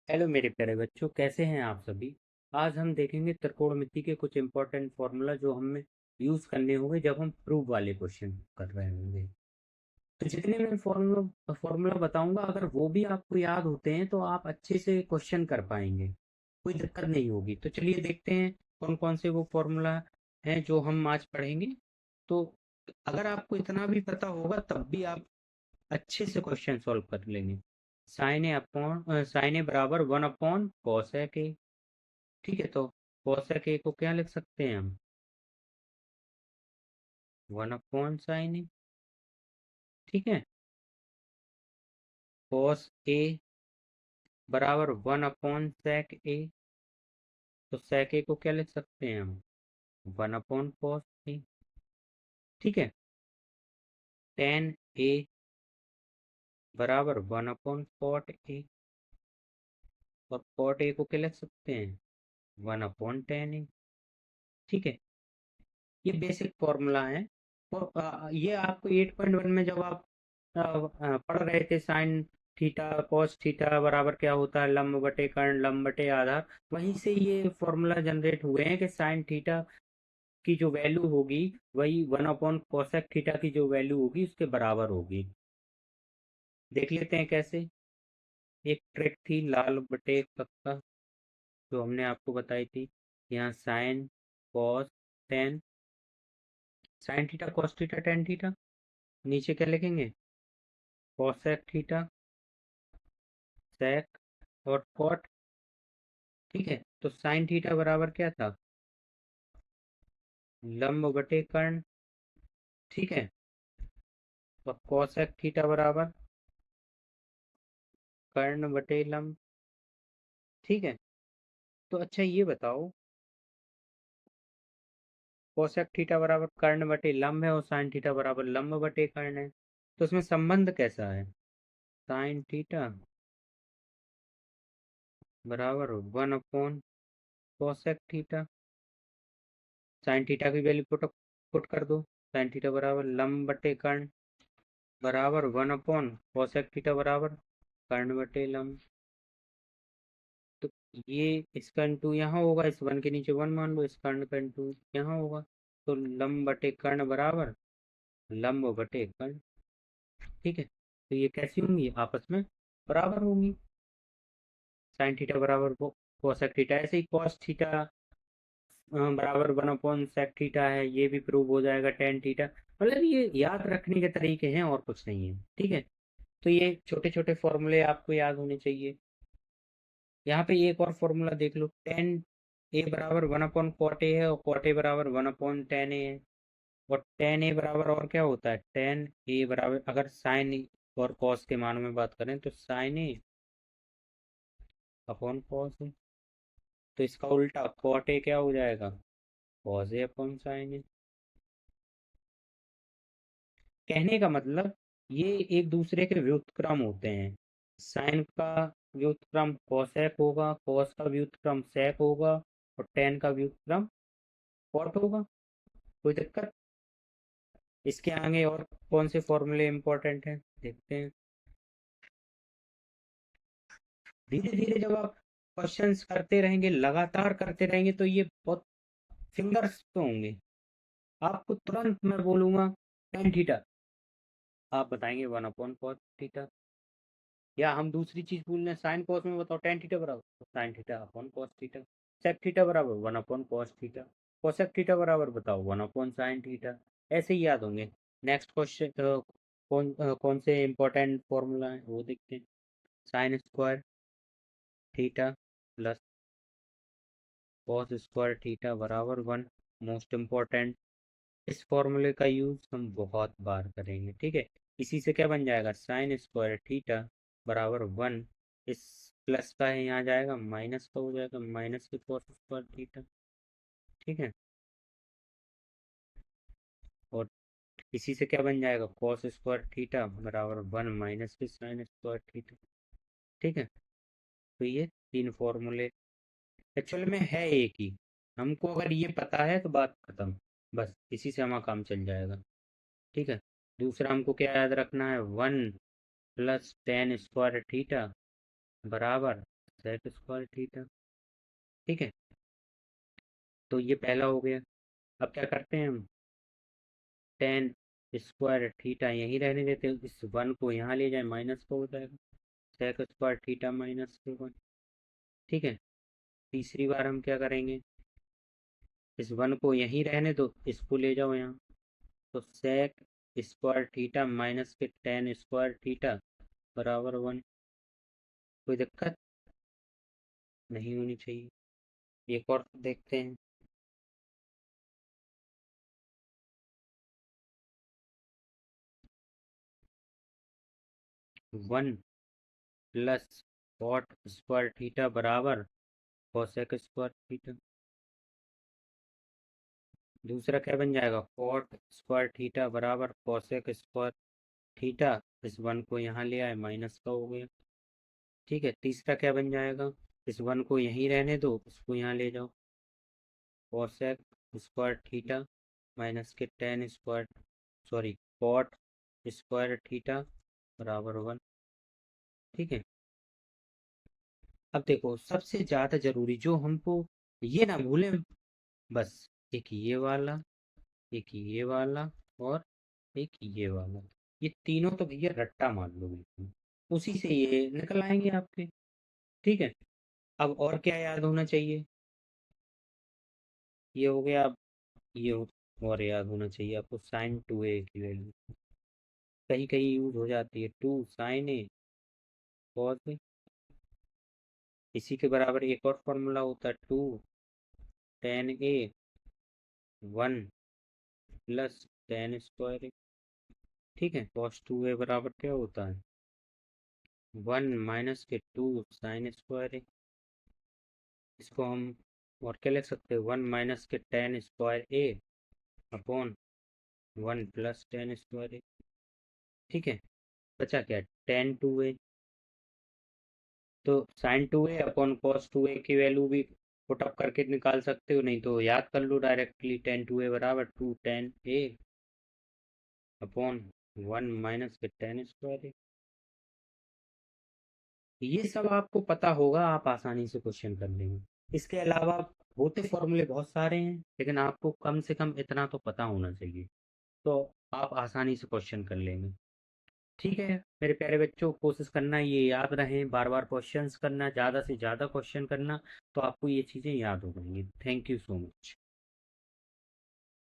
Hello मेरे प्यारे बच्चों, कैसे हैं आप सभी। आज हम देखेंगे त्रिकोणमिति के कुछ इंपॉर्टेंट फॉर्मूला जो हमें यूज करने होंगे जब हम प्रूफ वाले क्वेश्चन कर रहे होंगे। तो जितने मैं फॉर्मूला फॉर्मूला बताऊंगा, अगर वो भी आपको याद होते हैं तो आप अच्छे से क्वेश्चन कर पाएंगे, कोई दिक्कत नहीं होगी। तो चलिए देखते हैं कौन कौन से वो फॉर्मूला हैं जो हम आज पढ़ेंगे। तो अगर आपको इतना भी पता होगा तब भी आप अच्छे से क्वेश्चन सॉल्व कर लेंगे। साइन ए बराबर 1/cos ए। ठीक है, तो cos ए को क्या लिख सकते हैं हम? 1/sin ए। ठीक है, cos ए बराबर 1/sec ए। तो sec ए को क्या लिख सकते हैं हम? 1/cos ए। ठीक है, tan ए बराबर 1/cot ए। और cot ए को क्या लिख सकते हैं? 1/tan ए। ठीक है, ये बेसिक फॉर्मूला है। और ये आपको 8.1 में जब आप पढ़ रहे थे साइन थीटा कॉस थीटा बराबर क्या होता है, लंब बटे कर्ण लंब बटे आधार, वहीं से ये फॉर्मूला जनरेट हुए हैं कि साइन थीटा की जो वैल्यू होगी वही 1/कोसेक थीटा की जो वैल्यू होगी उसके बराबर होगी। देख लेते हैं कैसे। एक ट्रिक थी लाल बटे कक्का जो हमने आपको बताई थी। यहाँ sine cos tan, sine theta cos theta tan theta, नीचे क्या लिखेंगे? कोसेक थीटा सेक और कॉट। ठीक है, तो साइन थीटा बराबर क्या था? लंब बटे कर्ण। ठीक है, और कोसेक थीटा बराबर कर्ण बटे लंब। ठीक है, तो अच्छा ये बताओ, कोसेक थीटा बराबर कर्ण बटे लंब है और साइन थीटा बराबर लंब बटे कर्ण है, तो इसमें संबंध कैसा है? साइन थीटा बराबर 1/कोसेक थीटा। साइन थीटा की वैल्यू पुट कर दो। साइन थीटा बराबर लंब बटे कर्ण बराबर 1/कोसेक थीटा बराबर कर्ण बटे लंब। तो ये इसका इंटू यहाँ होगा, इस वन के नीचे वन मान लो, इस कर्ण का इंटू यहाँ होगा। तो लंब बटे कर्ण बराबर लंब बटे कर्ण। ठीक है, तो ये कैसी होंगी? आपस में बराबर होंगी। साइन थीटा बराबर कोसेक थीटा, ऐसे ही कॉस थीटा बराबर 1/सेक थीटा है, ये भी प्रूव हो जाएगा। टेन थीटा, मतलब ये याद रखने के तरीके हैं और कुछ नहीं है। ठीक है, तो ये छोटे छोटे फॉर्मूले आपको याद होने चाहिए। यहाँ पे एक और फॉर्मूला देख लो, टेन ए बराबर 1/कॉट ए है और कॉट ए बराबर 1/tan ए है। और टेन ए बराबर और क्या होता है? टेन ए बराबर, अगर साइन और कॉस के मानों में बात करें तो साइन ए अपॉन कॉस है। तो इसका उल्टा कॉट ए क्या हो जाएगा? कॉस ए अपॉन साइन ए। कहने का मतलब ये एक दूसरे के व्युत्क्रम होते हैं। साइन का व्युत्क्रम कॉसेक होगा, कॉस का व्युत्क्रम सेक होगा और टेन का व्युत्क्रम कॉट होगा। कोई दिक्कत? इसके आगे और कौन से फॉर्मूले इंपॉर्टेंट हैं देखते हैं। धीरे धीरे जब आप क्वेश्चंस करते रहेंगे, लगातार करते रहेंगे, तो ये बहुत फिंगर्स पे होंगे। आपको तुरंत मैं बोलूंगा टेन थीटा, आप बताएंगे 1/cos थीटा। या हम दूसरी चीज बोल रहे हैं, साइन कॉस में बताओ टेन थीटा बराबर, तो sine theta upon cos theta. Sec theta बराबर 1/cos थीटा। कोसेक थीटा बराबर बताओ 1/sin थीटा। ऐसे ही याद होंगे। नेक्स्ट क्वेश्चन, कौन से इंपॉर्टेंट फॉर्मूला है वो देखते हैं। Sine square theta plus cos square theta बराबर 1। मोस्ट इम्पोर्टेंट, इस फॉर्मूले का यूज हम बहुत बार करेंगे। ठीक है, इसी से क्या बन जाएगा? साइन स्क्वायर थीटा बराबर 1। इस प्लस का है यहाँ जाएगा माइनस का हो जाएगा, माइनस के कॉस स्क्वायर थीटा। ठीक है, और इसी से क्या बन जाएगा? कॉस स्क्वायर थीटा बराबर 1 माइनस के साइन स्क्वायर थीटा। ठीक है, तो ये तीन फॉर्मूले एक्चुअल में है एक ही। हमको अगर ये पता है तो बात खत्म, बस इसी से हमारा काम चल जाएगा। ठीक है, दूसरा हमको क्या याद रखना है? 1 प्लस टेन स्क्वायर थीटा बराबर सेक स्क्वायर थीटा। ठीक है, तो ये पहला हो गया। अब क्या करते हैं हम, टेन स्क्वायर थीटा यहीं रहने देते हैं, इस वन को यहाँ ले जाए माइनस का हो जाएगा, सेक स्क्वायर थीटा माइनस के वन। ठीक है, तीसरी बार हम क्या करेंगे, इस वन को यहीं रहने दो, इसको ले जाओ यहाँ, तो सेक स्क्वायर थीटा माइनस के टेन स्क्वायर थीटा बराबर वन। कोई दिक्कत नहीं होनी चाहिए। एक और देखते हैं, one plus cot square theta बराबर कोसेक स्क्वायर थीटा। दूसरा क्या बन जाएगा, कॉट स्क्वायर थीटा बराबर कोसेक स्क्वायर थीटा, इस वन को यहाँ ले आए माइनस का हो गया। ठीक है, तीसरा क्या बन जाएगा, इस वन को यहीं रहने दो, इसको यहाँ ले जाओ, कोसेक स्क्वायर थीटा माइनस के tan square, sorry cot square theta बराबर वन। ठीक है, अब देखो सबसे ज्यादा जरूरी जो हमको, ये ना भूलें बस, एक ये वाला, एक ये वाला, और एक ये वाला, ये तीनों तो भैया रट्टा मान लो बिल्कुल, उसी से ये निकल आएंगे आपके। ठीक है, अब और क्या याद होना चाहिए, ये हो गया। अब ये और याद होना चाहिए आपको, साइन टू ए की वैल्यू कहीं कहीं यूज हो जाती है, two sine A cos A. इसी के बराबर एक और फॉर्मूला होता है, two tan A, one plus tan square A. ठीक है, कॉस टू ए बराबर क्या होता है, वन माइनस के टू साइन स्क्वायर ए। इसको हम और क्या लिख सकते हैं, वन माइनस के tan square A upon one plus tan square A. ठीक है, बचा क्या, टेन टू ए, तो sine to A upon cos two ए की वैल्यू भी पुटअप करके निकाल सकते हो, नहीं तो याद कर लो डायरेक्टली, टेन टू ए बराबर two tan A upon one minus के टेन स्क्वायर ए। ये सब आपको पता होगा, आप आसानी से क्वेश्चन कर लेंगे। इसके अलावा होते फॉर्मूले बहुत सारे हैं, लेकिन आपको कम से कम इतना तो पता होना चाहिए, तो आप आसानी से क्वेश्चन कर लेंगे। ठीक है मेरे प्यारे बच्चों, कोशिश करना ये याद रहे, बार बार क्वेश्चंस करना, ज़्यादा से ज़्यादा क्वेश्चन करना, तो आपको ये चीज़ें याद हो जाएंगी। Thank you so much.